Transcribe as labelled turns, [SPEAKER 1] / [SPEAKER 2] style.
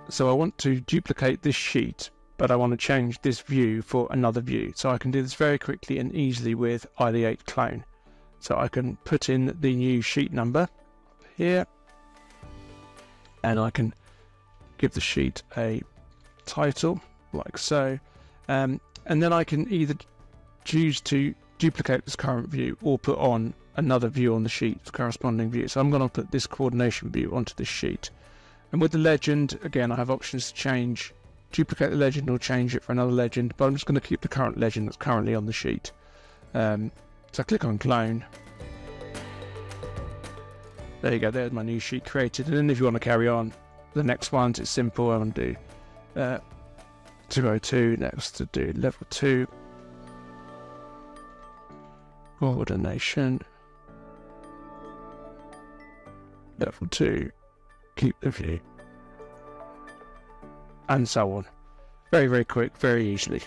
[SPEAKER 1] So I want to duplicate this sheet, but I want to change this view for another view. So I can do this very quickly and easily with ideate clone. So I can put in the new sheet number up here, and I can give the sheet a title like so, and then I can either choose to duplicate this current view or put on another view on the sheet, the corresponding view. So I'm going to put this coordination view onto this sheet, and with the legend again I have options to duplicate the legend or change it for another legend, but I'm just going to keep the current legend that's currently on the sheet. So I click on clone. There you go, there's my new sheet created. And then if you want to carry on the next ones, it's simple. I'm going to do 202, next to do level 2 coordination, level 2 keep the view, and so on. Very quick, very easily.